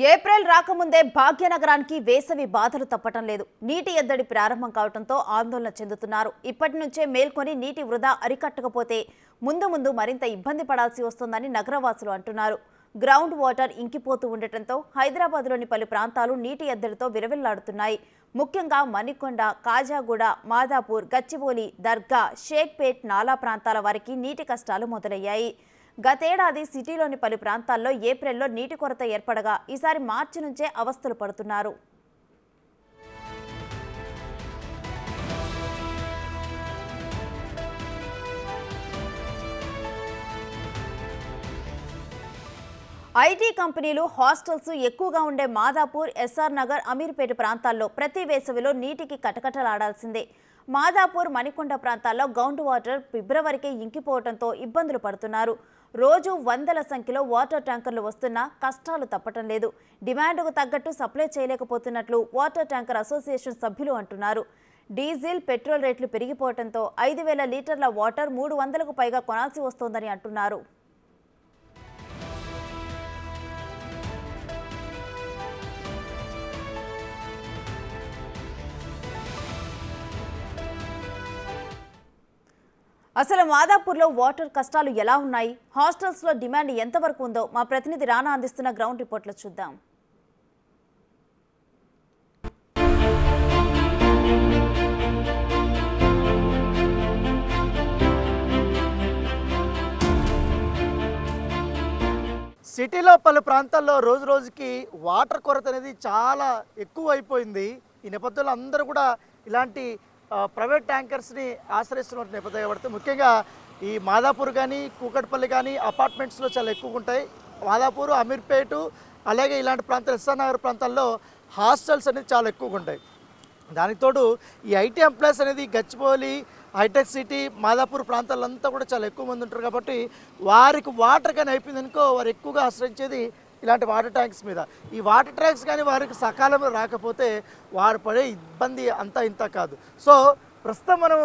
April రాకముందే భాగ్యనగరానికి వేసవి బాధలు తప్పటం లేదు. నీటి ఎద్దడి ప్రారంభం కావడంతో ఆందోళన చెందుతున్నారు. ఇప్పటి నుంచే మేల్కొని నీటి వృధా అరికట్టకపోతే ముందు మరింత ఇబ్బంది పడాల్సి వస్తుందని నగరవాసులు అంటున్నారు. గ్రౌండ్ వాటర్ ఇంకిపోతూ ఉండటంతో హైదరాబాద్లోని పలు ప్రాంతాలు నీటి ఎద్దడితో విరవిల్లాడుతున్నాయి. ముఖ్యంగా మణికొండ, కాజాగూడ, మాదాపూర్, గచ్చిబౌలి, దర్గా, షేక్పేట్, నాలా ప్రాంతాల వారికి నీటి కష్టాలు మొదలయ్యాయి. గతేడాది సిటీలోని పలు ప్రాంతాల్లో ఏప్రిల్లో నీటి కొరత ఏర్పడగా ఈసారి మార్చి నుంచే అవస్థలు పడుతున్నారు. ఐటీ కంపెనీలు, హాస్టల్స్ ఎక్కువగా ఉండే మాదాపూర్, ఎస్ఆర్ నగర్, అమీర్పేట ప్రాంతాల్లో ప్రతి వేసవిలో నీటికి కటకటలాడాల్సిందే. మాదాపూర్, మణికొండ ప్రాంతాల్లో గ్రౌండ్ వాటర్ ఫిబ్రవరికి ఇంకిపోవడంతో ఇబ్బందులు పడుతున్నారు. రోజు వందల సంఖ్యలో వాటర్ ట్యాంకర్లు వస్తున్నా కష్టాలు తప్పటం లేదు. డిమాండ్కు తగ్గట్టు సప్లై చేయలేకపోతున్నట్లు వాటర్ ట్యాంకర్ అసోసియేషన్ సభ్యులు అంటున్నారు. డీజిల్, పెట్రోల్ రేట్లు పెరిగిపోవడంతో 5,000 లీటర్ల వాటర్ 300కు పైగా కొనాల్సి వస్తోందని అంటున్నారు. అసలు మాదాపూర్లో వాటర్ కష్టాలు ఎలా ఉన్నాయి, హాస్టల్స్లో డిమాండ్ ఎంతవరకు ఉందో మా ప్రతినిధి రానా అందిస్తున్న గ్రౌండ్ రిపోర్ట్లో చూద్దాం. సిటీలో పలు ప్రాంతాల్లో రోజు రోజుకి వాటర్ కొరత అనేది చాలా ఎక్కువ అయిపోయింది. ఈ నేపథ్యంలో అందరూ కూడా ఇలాంటి ప్రైవేట్ ట్యాంకర్స్ని ఆశ్రయిస్తున్న నేపథ్యం పడితే ముఖ్యంగా ఈ మాదాపూర్ కానీ, కూకట్పల్లి కానీ అపార్ట్మెంట్స్లో చాలా ఎక్కువగా ఉంటాయి. మాదాపూర్, అమీర్పేట అలాగే ఇలాంటి ప్రాంతాలు, ఎస్ఆర్ నగర్ ప్రాంతాల్లో హాస్టల్స్ అనేది చాలా ఎక్కువగా ఉంటాయి. దానికి తోడు ఈ ఐటీ ఎంప్లాయీస్ అనేది గచ్చిబౌలి, హైటెక్ సిటీ, మాదాపూర్ ప్రాంతాలంతా కూడా చాలా ఎక్కువ మంది ఉంటారు. కాబట్టి వారికి వాటర్ కానీ అయిపోయింది అనుకో వారు ఎక్కువగా ఆశ్రయించేది ఇలాంటి వాటర్ ట్యాంక్స్ మీద. ఈ వాటర్ ట్యాంక్స్ కానీ వారికి సకాలంలో రాకపోతే వారు పడే ఇబ్బంది అంతా ఇంత కాదు. సో ప్రస్తుతం మనం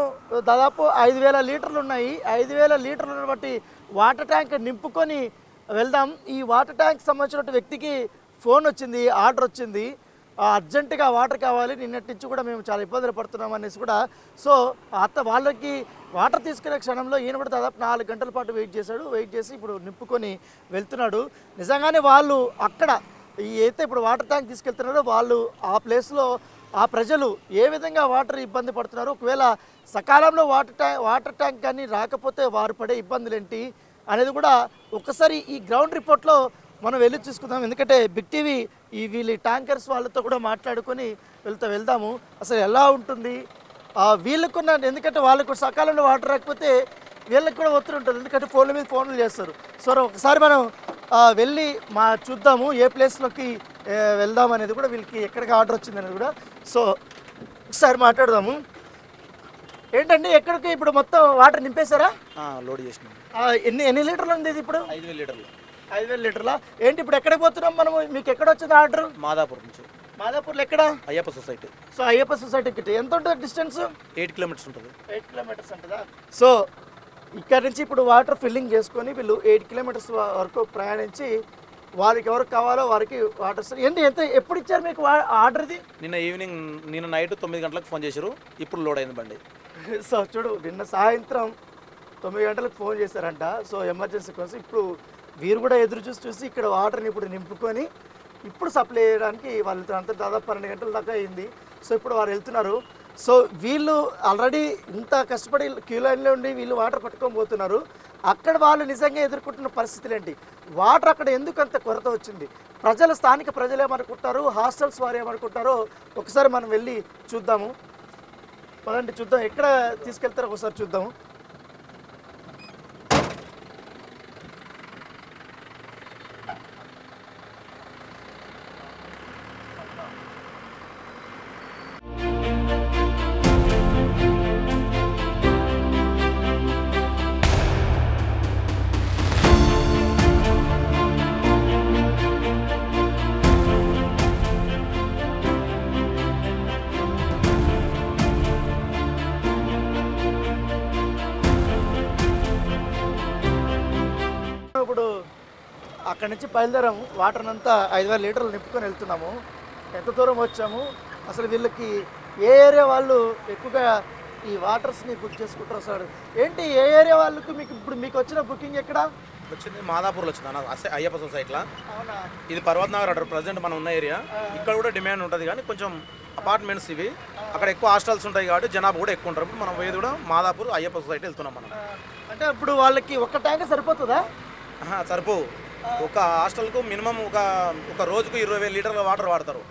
దాదాపు 5,000 లీటర్లు ఉన్నాయి. 5,000 లీటర్లను బట్టి వాటర్ ట్యాంక్ నింపుకొని వెళ్దాం. ఈ వాటర్ ట్యాంక్ సంబంధించిన వ్యక్తికి ఫోన్ వచ్చింది, ఆర్డర్ వచ్చింది, అర్జెంటుగా వాటర్ కావాలి, నిన్నటి నుంచి కూడా మేము చాలా ఇబ్బందులు పడుతున్నాం అనేసి కూడా. సో వాళ్ళకి వాటర్ తీసుకునే క్షణంలో ఈయన కూడా దాదాపు 4 గంటల పాటు వెయిట్ చేసి ఇప్పుడు నింపుకొని వెళ్తున్నాడు. నిజంగానే వాళ్ళు అక్కడ అయితే ఇప్పుడు వాటర్ ట్యాంక్ తీసుకెళ్తున్నారో వాళ్ళు ఆ ప్లేస్లో ఆ ప్రజలు ఏ విధంగా వాటర్ ఇబ్బంది పడుతున్నారు, ఒకవేళ సకాలంలో వాటర్ ట్యాంక్ కానీ రాకపోతే వారు పడే ఇబ్బందులు ఏంటి అనేది కూడా ఒకసారి ఈ గ్రౌండ్ రిపోర్ట్లో మనం వెళ్ళి చూసుకుందాం. ఎందుకంటే బిగ్ టీవీ వీళ్ళ ట్యాంకర్స్ వాళ్ళతో కూడా మాట్లాడుకొని వెళ్దాము. అసలు ఎలా ఉంటుంది వీళ్ళకున్న, ఎందుకంటే వాళ్ళకు సకాలంలో వాటర్ రాకపోతే వీళ్ళకి కూడా ఒత్తిడి ఉంటుంది, ఎందుకంటే ఫోన్ల మీద ఫోన్లు చేస్తారు. సో ఒకసారి మనం వెళ్ళి చూద్దాము ఏ ప్లేస్లోకి వెళ్దాం అనేది కూడా, వీళ్ళకి ఎక్కడికి ఆర్డర్ వచ్చింది అనేది కూడా. సో ఒకసారి మాట్లాడదాము. ఏంటండి ఎక్కడికి ఇప్పుడు మొత్తం వాటర్ నింపేశారా? లోడ్ చేసినాం. ఎన్ని లీటర్లు ఉంది ఇది ఇప్పుడు? 5,000 లీటర్లు. 5,000 లీటర్లా? ఏంటి ఇప్పుడు ఎక్కడికి పోతున్నాం మనము? మీకు ఎక్కడ వచ్చింది ఆర్డర్? మాదాపూర్ నుంచి. మాదాపూర్లో ఎక్కడ? అయ్యప్ప సొసైటీ. సో అయ్యప్ప సొసైటీకి ఎంత ఉంటుంది డిస్టెన్స్? 8 కిలోమీటర్స్ ఉంటుంది. 8 కిలోమీటర్స్ ఉంటుందా? సో ఇక్కడ నుంచి ఇప్పుడు వాటర్ ఫిల్లింగ్ చేసుకొని వీళ్ళు 8 కిలోమీటర్స్ వరకు ప్రయాణించి వారికి ఎవరికి కావాలో వారికి వాటర్. ఎప్పుడు ఇచ్చారు మీకు ఆర్డర్ ఇది? నిన్న నైట్ 9 గంటలకు ఫోన్ చేశారు, ఇప్పుడు లోడ్ అయింది బండి. సో చూడు, నిన్న సాయంత్రం 9 గంటలకు ఫోన్ చేశారంట. సో ఎమర్జెన్సీ కోసం ఇప్పుడు వీరు కూడా ఎదురు చూసి ఇక్కడ వాటర్ని ఇప్పుడు నింపుకొని ఇప్పుడు సప్లై చేయడానికి వాళ్ళు అంతా దాదాపు 12 గంటల దాకా అయింది. సో ఇప్పుడు వారు వెళ్తున్నారు. సో వీళ్ళు ఆల్రెడీ ఇంత కష్టపడి క్యూ లైన్లో ఉండి వీళ్ళు వాటర్ పట్టుకొని పోతున్నారు. అక్కడ వాళ్ళు నిజంగా ఎదుర్కొంటున్న పరిస్థితులు ఏంటి, వాటర్ అక్కడ ఎందుకు అంత కొరత వచ్చింది, స్థానిక ప్రజలు ఏమనుకుంటారు, హాస్టల్స్ వారు ఏమనుకుంటారో ఒకసారి మనం వెళ్ళి చూద్దాము. పదండి చూద్దాం, ఎక్కడ తీసుకెళ్తారో ఒకసారి చూద్దాము. అక్కడి నుంచి బయలుదేరాము. వాటర్ అంతా 5000 లీటర్లు నింపుకొని వెళ్తున్నాము. ఎంత దూరం వచ్చాము, అసలు వీళ్ళకి ఏ ఏరియా వాళ్ళు ఎక్కువగా ఈ వాటర్స్ని బుక్ చేసుకుంటారు సార్? ఏంటి ఏ ఏరియా వాళ్ళకు మీకు వచ్చిన బుకింగ్ ఎక్కడ వచ్చింది? మాదాపూర్లో వచ్చింది అన్న, అయ్యప్ప సొసైటీలో. అవునా? ఇది పర్వత్ నగర్ అంటారు ప్రజెంట్ మనం ఉన్న ఏరియా. ఇక్కడ కూడా డిమాండ్ ఉంటుంది కానీ కొంచెం అపార్ట్మెంట్స్ ఇవి, అక్కడ ఎక్కువ హాస్టల్స్ ఉంటాయి కాబట్టి జనాభా కూడా ఎక్కువ ఉంటారు. మనం పోయేది కూడా మాదాపూర్ అయ్యప్ప సొసైటీ వెళ్తున్నాం మనం. అంటే ఇప్పుడు వాళ్ళకి ఒక్క ట్యాంక్ సరిపోతుందా? సరిపోవు. ఒక హాస్టల్కు మినిమం ఒక రోజుకు 20,000 లీటర్ల వాటర్ వాడతారు.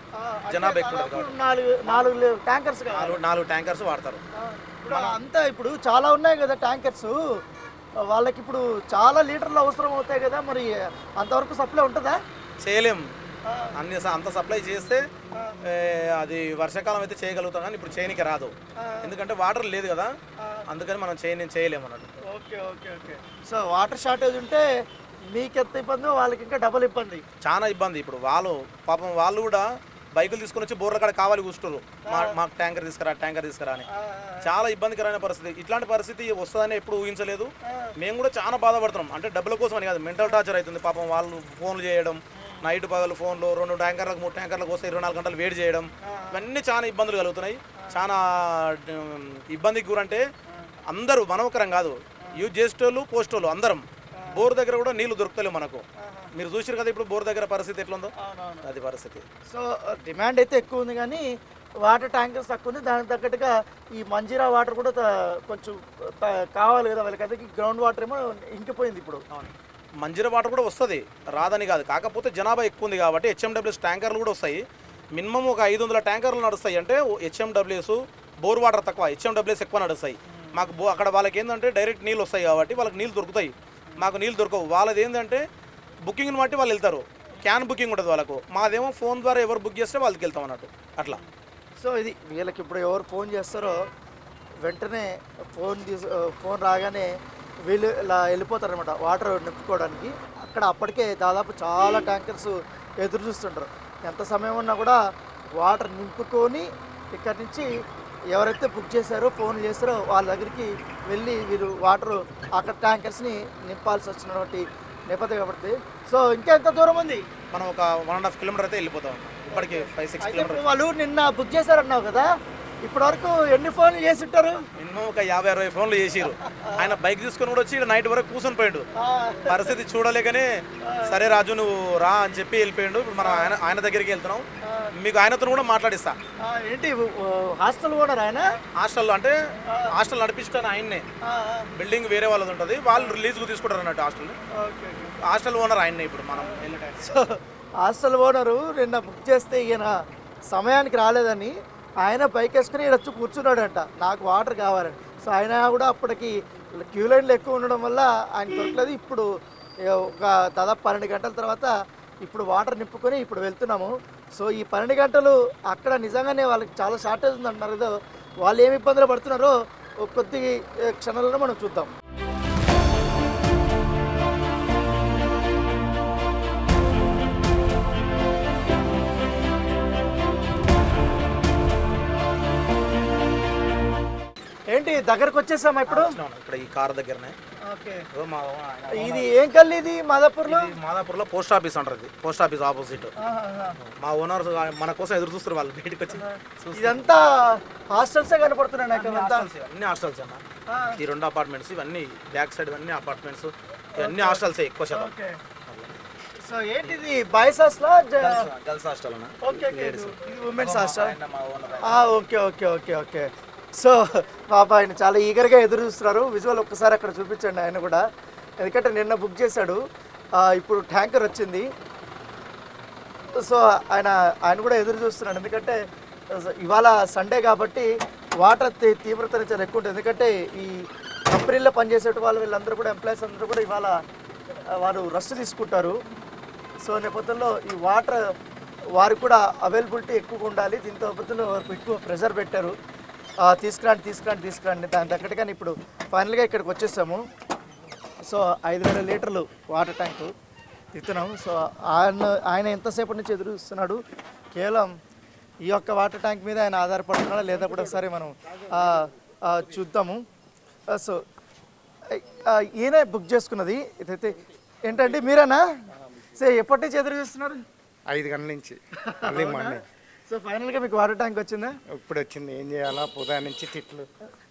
జనాభా ఎక్కువ ఉంటుంది కాబట్టి 4 ట్యాంకర్స్ 4 ట్యాంకర్స్ వాడతారు. ఇప్పుడు అంతా ఇప్పుడు చాలా ఉన్నాయి కదా ట్యాంకర్స్, వాళ్ళకి ఇప్పుడు చాలా లీటర్లు అవసరం అవుతాయి కదా, మరి అంతవరకు సప్లై ఉంటుందా? చేయలేం అంత సప్లై చేస్తే. అది వర్షాకాలం అయితే చేయగలుగుతాం కానీ ఇప్పుడు చేయనికి రాదు, ఎందుకంటే వాటర్ లేదు కదా, అందుకని మనం చేయలేము అన్నట్టు. Okay okay okay. So water shortage ఉంటే మీకు ఎంత ఇబ్బంది, వాళ్ళకి ఇంకా డబుల్ ఇబ్బంది, చాలా ఇబ్బంది. ఇప్పుడు పాపం వాళ్ళు కూడా బైకులు తీసుకొని వచ్చి బోర్ల కాడ కావాలి కూర్చుంటారు, మాకు ట్యాంకర్ తీసుకురా అని. చాలా ఇబ్బందికరమైన పరిస్థితి. ఇట్లాంటి పరిస్థితి వస్తుందని ఎప్పుడు ఊహించలేదు. మేము కూడా చాలా బాధపడుతున్నాం. అంటే డబ్బుల కోసం అని కాదు, మెంటల్ టార్చర్ అవుతుంది. పాపం వాళ్ళు ఫోన్లు చేయడం, నైట్ పగలు ఫోన్లు 2 ట్యాంకర్లకు 3 ట్యాంకర్లకు వస్తే 24 గంటలు వెయిట్ చేయడం, ఇవన్నీ చాలా ఇబ్బందులు కలుగుతున్నాయి. చాలా ఇబ్బందికి గురంటే అందరూ మనవకరం కాదు, యూజ్ చేసేటోళ్ళు పోస్టోళ్ళు అందరం. బోర్ దగ్గర కూడా నీళ్లు దొరుకుతలేవు మనకు. మీరు చూసారు కదా ఇప్పుడు బోర్ దగ్గర పరిస్థితి ఎట్లుందో, అది పరిస్థితి. సో డిమాండ్ అయితే ఎక్కువ ఉంది కానీ వాటర్ ట్యాంకర్స్ తక్కువ ఉంది. దానికి తగ్గట్టుగా ఈ మంజీరా వాటర్ కూడా కొంచెం కావాలి కదా వాళ్ళకి. అదే గ్రౌండ్ వాటర్ ఏమో ఇంకిపోయింది ఇప్పుడు. మంజీరా వాటర్ కూడా వస్తుంది, రాదని కాదు. కాకపోతే జనాభా ఎక్కువ ఉంది కాబట్టి హెచ్ఎండబ్ల్యూఎస్ ట్యాంకర్లు కూడా వస్తాయి. మినిమం ఒక 500 ట్యాంకర్లు నడుస్తాయి. అంటే హెచ్ఎండబ్ల్యూఎస్ బోర్ వాటర్ తక్కువ, హెచ్ఎండబ్ల్యూఎస్ ఎక్కువ నడుస్తాయి. మాకు అక్కడ వాళ్ళకి ఏంటంటే డైరెక్ట్ నీళ్ళు వస్తాయి కాబట్టి వాళ్ళకి నీళ్ళు దొరుకుతాయి, మాకు నీళ్ళు దొరకవు. వాళ్ళది ఏంటంటే బుకింగ్ని బట్టి వాళ్ళు వెళ్తారు, క్యాన్ బుకింగ్ ఉంటుంది వాళ్ళకు. మాదేమో ఫోన్ ద్వారా ఎవరు బుక్ చేస్తే వాళ్ళకి వెళ్తాం అన్నట్టు అట్లా. సో ఇది వీళ్ళకి ఇప్పుడు ఎవరు ఫోన్ చేస్తారో వెంటనే ఫోన్ రాగానే వీళ్ళు ఇలా వెళ్ళిపోతారు అనమాట వాటర్ నింపుకోవడానికి. అక్కడ అప్పటికే దాదాపు చాలా ట్యాంకర్స్ ఎదురు చూస్తుంటారు. ఎంత సమయం ఉన్నా కూడా వాటర్ నింపుకొని ఇక్కడి నుంచి ఎవరైతే బుక్ చేశారో ఫోన్ చేస్తారో వాళ్ళ దగ్గరికి వెళ్ళి వీళ్ళు వాటర్ అక్కడ ట్యాంకర్స్ని నింపాల్సి వచ్చినటువంటి నేపథ్యం కాబట్టి. సో ఇంకా ఎంత దూరం ఉంది? మనం ఒక 1.5 కిలోమీటర్ అయితే వెళ్ళిపోతాం. ఇప్పటికి 5-6 కిలోమీటర్. వాళ్ళు నిన్న బుక్ చేశారన్నావు కదా, ఇప్పటి వరకు ఎన్ని ఫోన్లు చేసి ఉంటారు? మినిమం ఒక 50-60 ఫోన్లు చేసిరు. ఆయన బైక్ తీసుకొని కూడా వచ్చి నైట్ వరకు కూర్చొని పోయాడు. పరిస్థితి చూడలేకనే సరే రాజు నువ్వు రా అని చెప్పి వెళ్ళిపోయాడు. ఇప్పుడు మనం ఆయన దగ్గరికి వెళ్తున్నాం. మీకు ఆయనతో కూడా మాట్లాడిస్తా. ఏంటి హాస్టల్ ఓనర్ ఆయన? హాస్టల్లో అంటే హాస్టల్ నడిపిస్తాను ఆయన్నే. బిల్డింగ్ వేరే వాళ్ళది ఉంటుంది, వాళ్ళు రిలీజ్కు తీసుకుంటారు అన్నట్టు హాస్టల్ ఓనర్ ఆయన్నే ఇప్పుడు మనం వెళ్ళే. సో హాస్టల్ ఓనరు నిన్న బుక్ చేస్తే ఈయన సమయానికి రాలేదని ఆయన బైక్ వేసుకుని వచ్చి కూర్చున్నాడంట, నాకు వాటర్ కావాలని. సో ఆయన కూడా అప్పటికి క్యూ లైన్లు ఎక్కువ ఉండడం వల్ల ఆయన దొరకలేదు. ఇప్పుడు ఒక దాదాపు 12 గంటల తర్వాత ఇప్పుడు వాటర్ నింపుకొని ఇప్పుడు వెళ్తున్నాము. సో ఈ 12 గంటలు అక్కడ నిజంగానే వాళ్ళకి చాలా షార్టేజ్ ఉంది అంటున్నారు కదా, వాళ్ళు ఏమి ఇబ్బందులు పడుతున్నారో కొద్ది క్షణాలలో మనం చూద్దాం. ఏంటి దగ్గరకు వచ్చేసామా ఇప్పుడు? ఇక్కడ ఈ కార్ దగ్గరనే. ఇది ఏం కల్లి? ఇది మాదాపూర్లో పోస్ట్ ఆఫీస్ అంటారు. Post office opposite. మా ఓనర్ మన కోసం ఎదురు చూస్తారు, వాళ్ళు బయటకు వచ్చి. ఇదంతా హాస్టల్సే కనపడుతున్నాయి నాకు. అన్ని హాస్టల్స్ అన్న, ఈ 2 అపార్ట్మెంట్స్ ఇవన్నీ బ్యాక్ సైడ్ ఇవన్నీ అపార్ట్మెంట్స్, ఇవన్నీ హాస్టల్సే ఎక్కువ శాతం. సో ఏంటిది బాయ్స్ హాస్టల్ గర్ల్స్ హాస్టల్ అన్న? ఓకే, ఇది women's hostel. Okay okay okay okay. So పాప ఆయన చాలా ఈగర్గా ఎదురు చూస్తున్నారు. విజువల్ ఒక్కసారి అక్కడ చూపించండి ఆయన కూడా, ఎందుకంటే నిన్న బుక్ చేశాడు, ఇప్పుడు ట్యాంకర్ వచ్చింది. సో ఆయన కూడా ఎదురు చూస్తున్నాడు, ఎందుకంటే ఇవాళ సండే కాబట్టి వాటర్ తీవ్రత చాలా ఎక్కువ ఉంటుంది. ఎందుకంటే ఈ కంపెనీలో పనిచేసే వీళ్ళందరూ కూడా ఎంప్లాయీస్ అందరూ కూడా ఇవాళ వారు రెస్ట్ తీసుకుంటారు. సో నేపథ్యంలో ఈ వాటర్ వారికి కూడా అవైలబిలిటీ ఎక్కువగా ఉండాలి. దీంతో నేపథ్యంలో వారికి ఎక్కువ ప్రెషర్ పెట్టారు, తీసుకురండి. దాని తగ్గట్టుగానే ఇప్పుడు ఫైనల్గా ఇక్కడికి వచ్చేసాము. సో 5000 లీటర్లు వాటర్ ట్యాంకు ఇస్తున్నాము. సో ఆయన ఎంతసేపటి నుంచి ఎదురు చూస్తున్నాడు, కేవలం ఈ యొక్క వాటర్ ట్యాంక్ మీద ఆయన ఆధారపడుతున్నాడా లేదా కూడా ఒకసారి మనం చూద్దాము. సో ఈయనే బుక్ చేసుకున్నది. ఇదైతే ఏంటండి మీరేనా? సో ఎప్పటి నుంచి ఎదురు చూస్తున్నారు? 5 గంటల నుంచి అర్లీ మార్నింగ్. సో ఫైనల్గా మీకు వాటర్ ట్యాంక్ వచ్చిందా? ఇప్పుడు వచ్చింది. ఏం చేయాలా? పొదా నుంచి తిట్లు.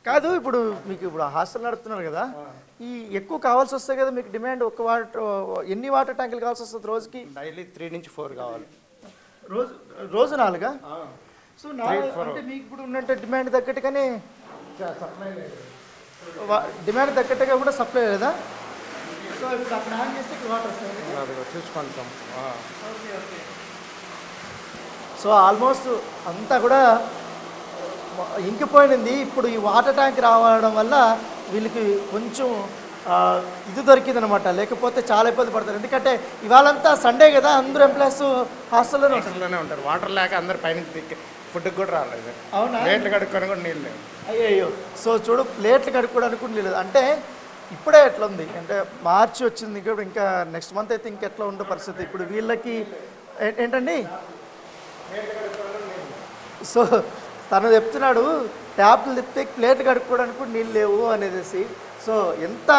కాదు, ఇప్పుడు మీకు ఇప్పుడు హాస్టల్ నడుపుతున్నారు కదా, ఈ ఎక్కువ కావాల్సి వస్తాయి కదా మీకు డిమాండ్. ఎన్ని వాటర్ ట్యాంకులు కావాల్సి వస్తుంది రోజుకి? డైలీ 3 నుంచి 4 కావాలి. రోజు 4గా? సో 4 అంటే మీకు ఇప్పుడు ఉన్నట్టు డిమాండ్ తగ్గట్టుగానే డిమాండ్ తగ్గట్టుగా కూడా సప్లై లేదా? సో ఇప్పుడు అక్కడ ఆన్ చేస్తే ఇక్కడ వాటర్ వస్తాయి. అది చూసుకుంటాం. సో ఆల్మోస్ట్ అంతా కూడా ఇంకిపోయింది. ఇప్పుడు ఈ వాటర్ ట్యాంక్ రావడం వల్ల వీళ్ళకి కొంచెం ఇది దొరికిందనమాట. లేకపోతే చాలా ఇబ్బంది పడతారు. ఎందుకంటే ఇవాళంతా సండే కదా, అందరూ ఎంప్లాయీస్ హాస్టల్లోనే ఉంటారు. వాటర్ లేక అందరు పైన ఫుడ్కి కూడా రాలేదు. అవునా? ప్లేట్లు కడుక్కొని కూడా నీళ్ళు లేవు. అయ్యో. సో చూడు, ప్లేట్లు కడుక్కోవడానికి కూడా లేదు. అంటే ఇప్పుడే ఎట్లా ఉంది అంటే మార్చి వచ్చింది, ఇంకా నెక్స్ట్ మంత్ అయితే ఇంకెట్లా ఉండే పరిస్థితి. ఇప్పుడు వీళ్ళకి ఏంటండి, సో తను చెప్తున్నాడు ట్యాప్లు తిప్పితే ప్లేట్లు కడుక్కోవడానికి కూడా నీళ్ళు లేవు అనేసి. సో ఎంత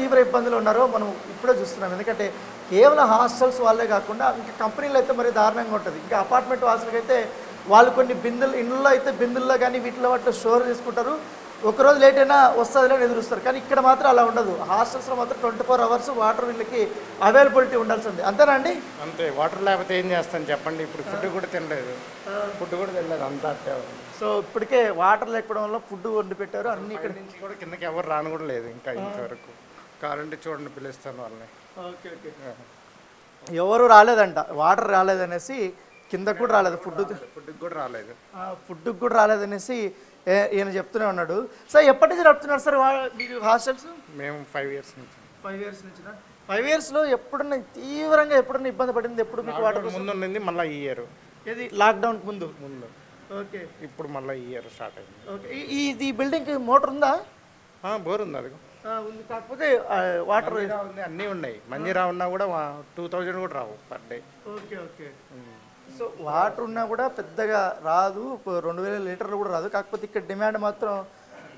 తీవ్ర ఇబ్బందులు ఉన్నారో మనం ఇప్పుడే చూస్తున్నాం. ఎందుకంటే కేవలం హాస్టల్స్ వాళ్ళే కాకుండా ఇంకా కంపెనీలు అయితే మరి దారుణంగా ఉంటుంది. ఇంకా అపార్ట్మెంట్ వాసులకి అయితే వాళ్ళు కొన్ని బిందులు ఇండ్లలో అయితే బిందుల్లో కానీ వీటిలో వాటిలో స్టోర్ చేసుకుంటారు. ఒకరోజు లేట్ అయినా వస్తుందిలే అని ఎదురుస్తారు. కానీ ఇక్కడ మాత్రం అలా ఉండదు. హాస్టల్స్లో మాత్రం 24 అవర్స్ వాటర్ వీళ్ళకి అవైలబిలిటీ ఉండాల్సింది. అంతేనా అండి? అంతే. వాటర్ లేకపోతే ఏం చేస్తాను చెప్పండి. ఇప్పుడు ఫుడ్ కూడా తినలేదు. అంతా అట్టే. సో ఇప్పటికే వాటర్ లేకపోవడం వల్ల ఫుడ్ వండి పెట్టారు అన్ని. ఇక్కడ నుంచి కూడా కిందకి ఎవరు రాను కూడా లేదు ఇంకా ఇంతవరకు. కావాలంటే చూడండి, పిలుస్తాను వాళ్ళని. ఓకే. ఎవరు రాలేదంట, వాటర్ రాలేదనేసి కిందకు కూడా రాలేదు. ఫుడ్కి కూడా రాలేదనేసి ఈయన చెప్తూనే ఉన్నాడు. సార్ ఎప్పటి నుంచి నడుపుతున్నారు సార్ మీరు హాస్టల్స్? మేము 5 ఇయర్స్ నుంచి. 5 ఇయర్స్ నుంచి. 5 ఇయర్స్లో ఎప్పుడన్నా తీవ్రంగా ఎప్పుడన్నా ఇబ్బంది పడింది? ఎప్పుడు మీకు వాటర్ ముందు ఉండింది, మళ్ళీ ఈ ఇయర్. ఇది లాక్డౌన్కి ముందు. ఓకే. ఇప్పుడు మళ్ళీ ఈ ఇయర్ స్టార్ట్ అయింది. ఓకే. ఈ బిల్డింగ్కి మోటార్ ఉందా? బోర్ ఉంది. అది ఉంది. కాకపోతే వాటర్ ఉంది, అన్నీ ఉన్నాయి. మంజీరా ఉన్నా కూడా 2000 కూడా రావు per day. Okay. So water ఉన్నా కూడా పెద్దగా రాదు, 2000 లీటర్లు కూడా రాదు. కాకపోతే ఇక్కడ డిమాండ్ మాత్రం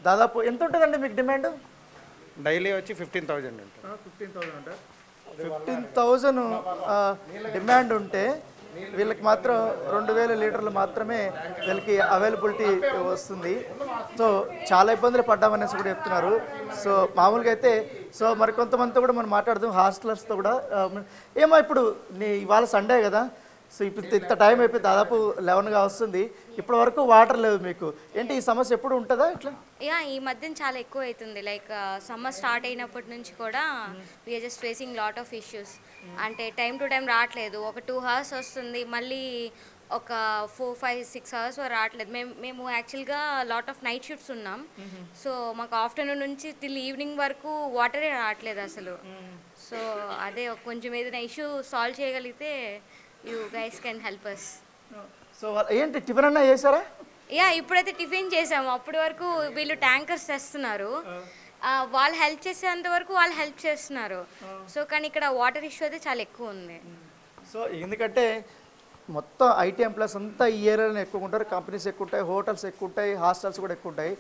దాదాపు ఎంత ఉంటుందండి మీకు డిమాండ్? డైలీ వచ్చి 15,000 ఉంటుంది. 15,000 డిమాండ్ ఉంటే వీళ్ళకి మాత్రం 2000 లీటర్లు మాత్రమే వీళ్ళకి అవైలబిలిటీ వస్తుంది. సో చాలా ఇబ్బందులు పడ్డామనేసి కూడా చెప్తున్నారు. సో మామూలుగా అయితే సో మరి కొంతమందితో కూడా మనం మాట్లాడదాం, హాస్టలర్స్తో కూడా. ఏమో ఇప్పుడు ఇవాళ సండే కదా, సో ఇప్పుడు ఇంత టైం అయిపోయి దాదాపు 11గా వస్తుంది, ఇప్పటి వరకు వాటర్ లేవు మీకు. ఏంటి ఈ సమస్య ఎప్పుడు ఉంటుందా ఇట్లా? ఈ మధ్యన చాలా ఎక్కువ అవుతుంది. లైక్ సమ్మర్ స్టార్ట్ అయినప్పటి నుంచి కూడా we're just facing lot of issues. అంటే టైం టు టైం రావట్లేదు. ఒక 2 hours వస్తుంది, మళ్ళీ ఒక 4, 5, 6 hours వరకు రావట్లేదు. మేము యాక్చువల్గా లాట్ ఆఫ్ నైట్ షిఫ్ట్స్ ఉన్నాం. సో మాకు ఆఫ్టర్నూన్ నుంచి టిల్ ఈవినింగ్ వరకు వాటరే రావట్లేదు అసలు. సో అదే కొంచెం ఏదైనా ఇష్యూ సాల్వ్ చేయగలిగితే you guys can help us. So ఏంటి టిఫిన్ అన్నా చేశారా? ఇప్పుడైతే టిఫిన్ చేసాము. అప్పటి వరకు వీళ్ళు ట్యాంకర్స్ తెస్తున్నారు, వాళ్ళు హెల్ప్ చేసేంత వరకు వాళ్ళు హెల్ప్ చేస్తున్నారు. సో కానీ ఇక్కడ వాటర్ ఇష్యూ అయితే చాలా ఎక్కువ ఉంది. సో ఎందుకంటే మొత్తం ఐటీ ఎంప్లాయీస్ అంతా ఈ ఏరియాలో ఎక్కువ ఉంటారు. కంపెనీస్ ఎక్కువ ఉంటాయి, హోటల్స్ ఎక్కువ ఉంటాయి, హాస్టల్స్ కూడా ఎక్కువ ఉంటాయి.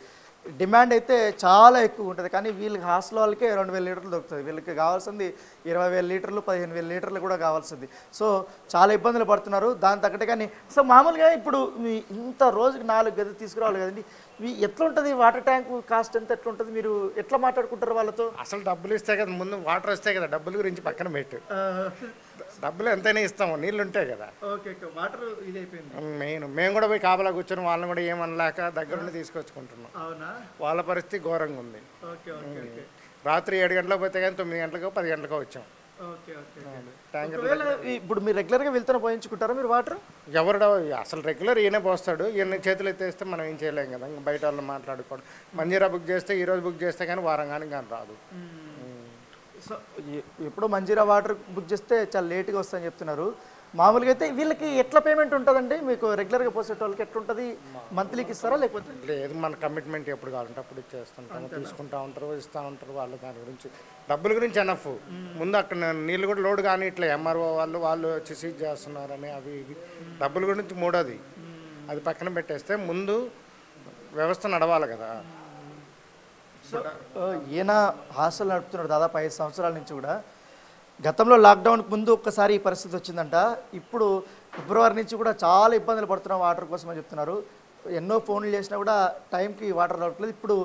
డిమాండ్ అయితే చాలా ఎక్కువ ఉంటుంది. కానీ వీళ్ళకి హాస్టల్ వాళ్ళకే 2000 లీటర్లు దొరుకుతుంది. వీళ్ళకి కావాల్సింది 20,000 లీటర్లు, 15,000 లీటర్లు కూడా కావాల్సింది. సో చాలా ఇబ్బందులు పడుతున్నారు దాని తగ్గట్టు. కానీ సో మామూలుగా ఇప్పుడు మీ ఇంత రోజుకి 4 గదులు తీసుకురావాలి కదండి, ఎట్లా ఉంటుంది వాటర్ ట్యాంక్ కాస్ట్ ఎంత ఎట్లా ఉంటుంది? మీరు ఎట్లా మాట్లాడుకుంటారు వాళ్ళతో? అసలు డబ్బులు ఇస్తే కదా, ముందు వాటర్ వస్తాయి కదా, డబ్బుల గురించి పక్కన పెట్టు. డబ్బులు ఎంతైనా ఇస్తాము, నీళ్ళు ఉంటాయి కదా. వాటర్ ఇది అయిపోయింది. మేము కూడా పోయి కాపలా కూర్చొని వాళ్ళని కూడా ఏమనలేక దగ్గరుండి తీసుకొచ్చుకుంటున్నాం. అవునా? వాళ్ళ పరిస్థితి ఘోరంగా ఉంది. రాత్రి 7 గంటలకు పోతే కానీ 9 గంటలకు 10 గంటలకు వచ్చాం. ట్యాంకర్ ఇప్పుడు మీరు రెగ్యులర్గా వెళ్తారా, పోయించుకుంటారా మీరు వాటర్? ఎవరు అసలు రెగ్యులర్ ఈయన పోస్తాడు. ఈయన చేతులు ఎత్తేస్తే మనం ఏం చేయలేం కదా. ఇంకా బయట వాళ్ళు మాట్లాడుకోవడం. మంజీరా బుక్ చేస్తే ఈరోజు బుక్ చేస్తే కానీ వారం కానీ రాదు. సో ఎప్పుడో మంజీరా వాటర్ బుక్ చేస్తే చాలా లేట్గా వస్తుందని చెప్తున్నారు. మామూలుగా అయితే వీళ్ళకి ఎట్లా పేమెంట్ ఉంటుందండి? మీకు రెగ్యులర్గా పోసేట వాళ్ళకి ఎట్లా ఉంటుంది? మంత్లీకి ఇస్తారా లేకపోతే? లేదు, మన కమిట్మెంట్ ఎప్పుడు కావాలంటే అప్పుడు ఇచ్చేస్తుంటాము. తీసుకుంటా ఉంటారు, ఇస్తూ ఉంటారు. వాళ్ళు దాని గురించి డబ్బుల గురించి ఎనఫ్. ముందు అక్కడ నీళ్ళు కూడా లోడ్ కానీ ఇట్లా ఎంఆర్ఓ వాళ్ళు వచ్చి సీజ్ చేస్తున్నారని అవి ఇవి డబ్బుల గురించి మూడోది. అది పక్కన పెట్టేస్తే ముందు వ్యవస్థ నడవాలి కదా. ఈయన హాస్టల్ నడుపుతున్నాడు దాదాపు 5 సంవత్సరాల నుంచి కూడా. గతంలో లాక్డౌన్కి ముందు ఒక్కసారి ఈ పరిస్థితి వచ్చిందంట. ఇప్పుడు ఫిబ్రవరి నుంచి కూడా చాలా ఇబ్బందులు పడుతున్నాం వాటర్ కోసం అని చెప్తున్నారు. ఎన్నో ఫోన్లు చేసినా కూడా టైంకి వాటర్ రావట్లేదు. ఇప్పుడు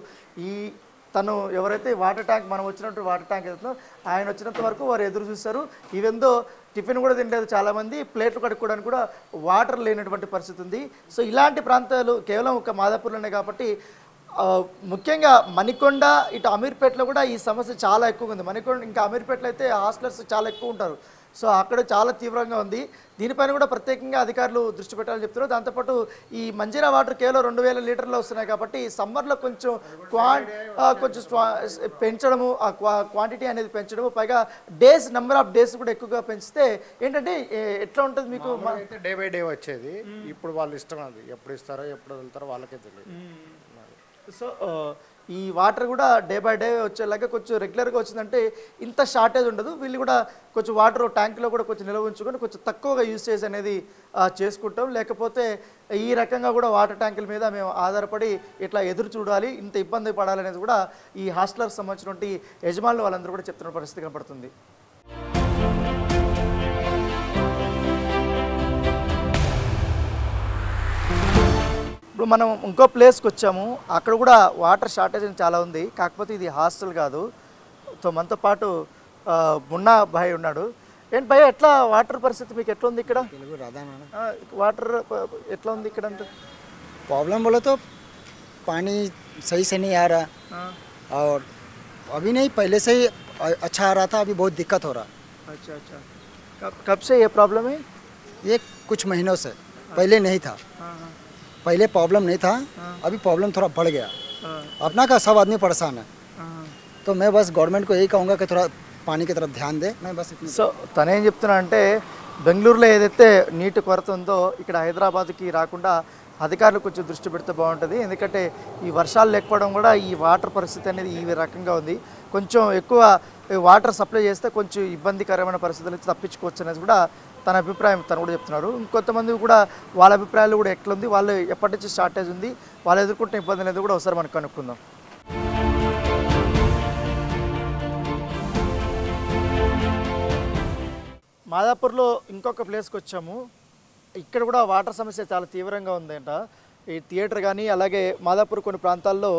తను ఎవరైతే వాటర్ ట్యాంక్ మనం వచ్చినట్టు వాటర్ ట్యాంక్ వెళ్తున్నాం ఆయన వచ్చినంత వరకు వారు ఎదురు చూస్తారు. ఈవెందో టిఫిన్ కూడా తినలేదు చాలామంది, ప్లేట్లు కడుక్కోవడానికి కూడా వాటర్ లేనటువంటి పరిస్థితి ఉంది. సో ఇలాంటి ప్రాంతాలు కేవలం ఒక మాదాపూర్లోనే కాబట్టి ముఖ్యంగా మణికొండ ఇటు అమీర్పేటలో కూడా ఈ సమస్య చాలా ఎక్కువగా ఉంది. మణికొండ ఇంకా అమీర్పేటలో అయితే హాస్టలర్స్ చాలా ఎక్కువ ఉంటారు. సో అక్కడ చాలా తీవ్రంగా ఉంది. దీనిపైన కూడా ప్రత్యేకంగా అధికారులు దృష్టి పెట్టాలని చెప్తున్నారు. దాంతోపాటు ఈ మంజీరా వాటర్ కేవలం 2000 లీటర్లు వస్తున్నాయి కాబట్టి సమ్మర్లో కొంచెం పెంచడము, ఆ క్వాంటిటీ అనేది పెంచడము, పైగా నెంబర్ ఆఫ్ డేస్ కూడా ఎక్కువగా పెంచితే ఏంటంటే ఎట్లా ఉంటుంది మీకు డే బై డే వచ్చేది. ఇప్పుడు వాళ్ళు ఇష్టం, అది ఎప్పుడు ఇస్తారో ఎప్పుడు వెళ్తారో వాళ్ళకే తెలియదు. సో ఈ వాటర్ కూడా డే బై డే వచ్చేలాగా కొంచెం రెగ్యులర్గా వచ్చిందంటే ఇంత షార్టేజ్ ఉండదు. వీళ్ళు కూడా కొంచెం వాటర్ ట్యాంక్లో కూడా కొంచెం నిల్వ ఉంచుకొని కొంచెం తక్కువగా యూసేజ్ అనేది చేసుకుంటాం. లేకపోతే ఈ రకంగా కూడా వాటర్ ట్యాంకుల మీద మేము ఆధారపడి ఇట్లా ఎదురు చూడాలి, ఇంత ఇబ్బంది పడాలనేది కూడా ఈ హాస్టలర్కి సంబంధించినటువంటి యజమానులు వాళ్ళందరూ కూడా చెప్తున్న పరిస్థితి కనపడుతుంది. ఇప్పుడు మనం ఇంకో ప్లేస్కి వచ్చాము. అక్కడ కూడా వాటర్ షార్టేజ్ చాలా ఉంది. కాకపోతే ఇది హాస్టల్ కాదు. సో మనతో పాటు మున్నా భాయ్ ఉన్నాడు. ఏంటి భయ్, ఎట్లా వాటర్ పరిస్థితి మీకు ఎట్లా ఉంది ఇక్కడ? వాటర్ ఎట్లా ఉంది ఇక్కడ? అంటే प्रॉब्लम बोलो तो पानी सही से नहीं आ रहा और अभी नहीं, पहले से ही अच्छा आ रहा था, अभी बहुत दिक्कत हो रहा. अच्छा अच्छा, कब से ये प्रॉब्लम है? ये कुछ महीनों से, पहले नहीं था. पहले प्रॉब्लम नहीं था, अभी प्रॉब्लम थोड़ा बढ़ गया. अपना का सब आदमी परेशान है. तो मैं बस गवर्नमेंट को यही कहूँगा कि थोड़ा पानी की तरफ ध्यान दे. मैं बस इतनी. సో తనేం చెప్తున్నా అంటే బెంగళూరులో ఏదైతే నీటి కొరత ఉందో ఇక్కడ హైదరాబాద్కి రాకుండా అధికారులు కొంచెం దృష్టి పెడితే బాగుంటుంది. ఎందుకంటే ఈ వర్షాలు లేకపోవడం కూడా ఈ వాటర్ పరిస్థితి అనేది ఈ రకంగా ఉంది. కొంచెం ఎక్కువ వాటర్ సప్లై చేస్తే కొంచెం ఇబ్బందికరమైన పరిస్థితులు నుంచి తప్పించుకోవచ్చు అనేది కూడా తన అభిప్రాయం తను కూడా చెప్తున్నారు. ఇంకొంతమంది కూడా వాళ్ళ అభిప్రాయాలు కూడా ఎట్లుంది, వాళ్ళు ఎప్పటి నుంచి షార్టేజ్ ఉంది, వాళ్ళు ఎదుర్కొంటున్న ఇబ్బంది అనేది కూడా ఒకసారి మనకు కనుక్కుందాం. మాదాపూర్లో ఇంకొక ప్లేస్కి వచ్చాము. ఇక్కడ కూడా వాటర్ సమస్య చాలా తీవ్రంగా ఉందంట. ఈ థియేటర్ కానీ అలాగే మాదాపూర్ కొన్ని ప్రాంతాల్లో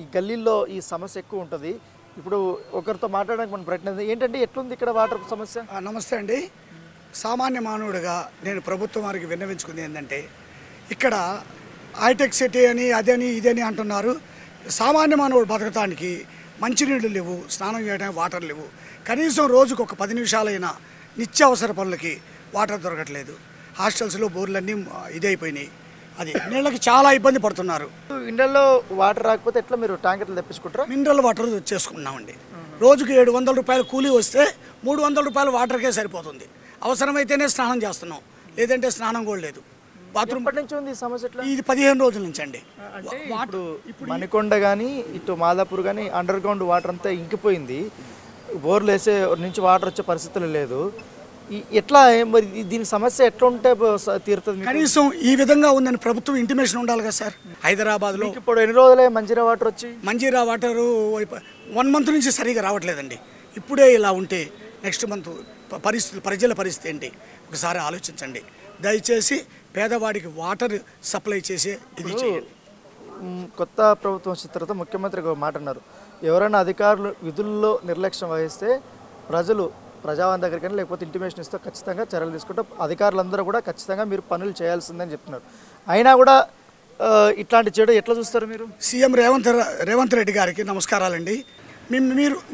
ఈ గల్లీల్లో ఈ సమస్య ఎక్కువ ఉంటుంది. ఇప్పుడు ఒకరితో మాట్లాడడానికి మన ప్రయత్నం ఏంటంటే ఎట్లుంది ఇక్కడ వాటర్ సమస్య? నమస్తే అండి. సామాన్య మానవుడిగా నేను ప్రభుత్వం వారికి విన్నవించుకుంది ఏంటంటే ఇక్కడ హైటెక్ సిటీ అని అదని ఇదని అంటున్నారు. సామాన్య మానవుడు బతకటానికి మంచినీళ్ళు లేవు, స్నానం చేయడానికి వాటర్ లేవు. కనీసం రోజుకు ఒక 10 నిమిషాలైనా నిత్యావసర పనులకి వాటర్ దొరకట్లేదు. హాస్టల్స్లో బోర్లన్నీ ఇదైపోయినాయి. అది నీళ్ళకి చాలా ఇబ్బంది పడుతున్నారు. ఇండ్లలో వాటర్ రాకపోతే ఎట్లా మీరు ట్యాంకర్లు తెప్పించుకుంటారా? Mineral water చేసుకుంటున్నామండి. రోజుకి 700 రూపాయలు కూలీ వస్తే 300 రూపాయలు వాటర్కే సరిపోతుంది. అవసరమైతేనే స్నానం చేస్తున్నాం, లేదంటే స్నానం కూడా లేదు. బాత్రూమ్ ఎప్పటి నుంచి ఉంది ఈ సమస్య? ఇది 15 రోజుల నుంచి అండి. ఇప్పుడు మణికొండ కానీ ఇటు మాదాపూర్ కానీ అండర్ గ్రౌండ్ వాటర్ అంతా ఇంకిపోయింది. బోర్లు వేసే నుంచి వాటర్ వచ్చే పరిస్థితులు లేదు. ఎట్లా మరి దీని సమస్య ఎట్లా ఉంటే తీరుతుంది? కనీసం ఈ విధంగా ఉందని ప్రభుత్వం ఇంటిమేషన్ ఉండాలి కదా సార్. హైదరాబాద్లో ఇప్పుడు ఎన్ని రోజులే మంజీరా వాటర్ వచ్చి? మంజీరా వాటరు 1 మంత్ నుంచి సరిగా రావట్లేదండి. ఇప్పుడే ఇలా ఉంటే నెక్స్ట్ మంత్ పరిస్థితులు, ప్రజల పరిస్థితి ఏంటి ఒకసారి ఆలోచించండి. దయచేసి పేదవాడికి వాటర్ సప్లై చేసే ఇది చేయండి. కొత్త ప్రభుత్వం వచ్చిన తర్వాత ముఖ్యమంత్రి ఒక మాట అన్నారు, ఎవరైనా అధికారులు విధుల్లో నిర్లక్ష్యం వహిస్తే ప్రజావాణి దగ్గరికి లేకపోతే ఇంటిమేషన్ ఇస్తే ఖచ్చితంగా చర్యలు తీసుకుంటే అధికారులందరూ కూడా ఖచ్చితంగా మీరు పనులు చేయాల్సిందని చెప్తున్నారు. అయినా కూడా ఇట్లాంటి చేయడం ఎట్లా చూస్తారు మీరు? సీఎం రేవంత్ రెడ్డి గారికి నమస్కారాలండి.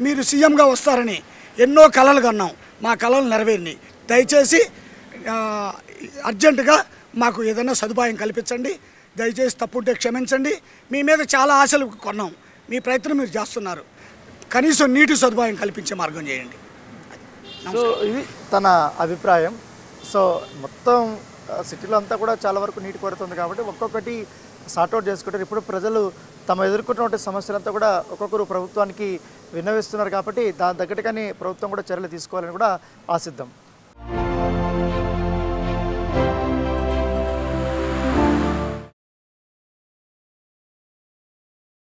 మీరు సీఎంగా వస్తారని ఎన్నో కలలు కన్నాం, మా కలలు నెరవేరినాయి. దయచేసి అర్జెంటుగా మాకు ఏదైనా సదుపాయం కల్పించండి. దయచేసి తప్పుంటే క్షమించండి. మీ మీద చాలా ఆశలు కొన్నాం, మీ ప్రయత్నం మీరు చేస్తున్నారు. కనీసం నీటి సదుపాయం కల్పించే మార్గం చేయండి. సో ఇది తన అభిప్రాయం. సో మొత్తం సిటీలో అంతా కూడా చాలా వరకు నీటి కొరత ఉంది కాబట్టి ఒక్కొక్కటి సార్ట్అవుట్ చేసుకుంటారు. ఇప్పుడు ప్రజలు తమ ఎదుర్కొంటున్న సమస్యలంతా కూడా ఒక్కొక్కరు ప్రభుత్వానికి విన్నవిస్తున్నారు కాబట్టి దాని తగ్గట్టుగానే ప్రభుత్వం కూడా చర్యలు తీసుకోవాలని కూడా ఆశిద్దాం.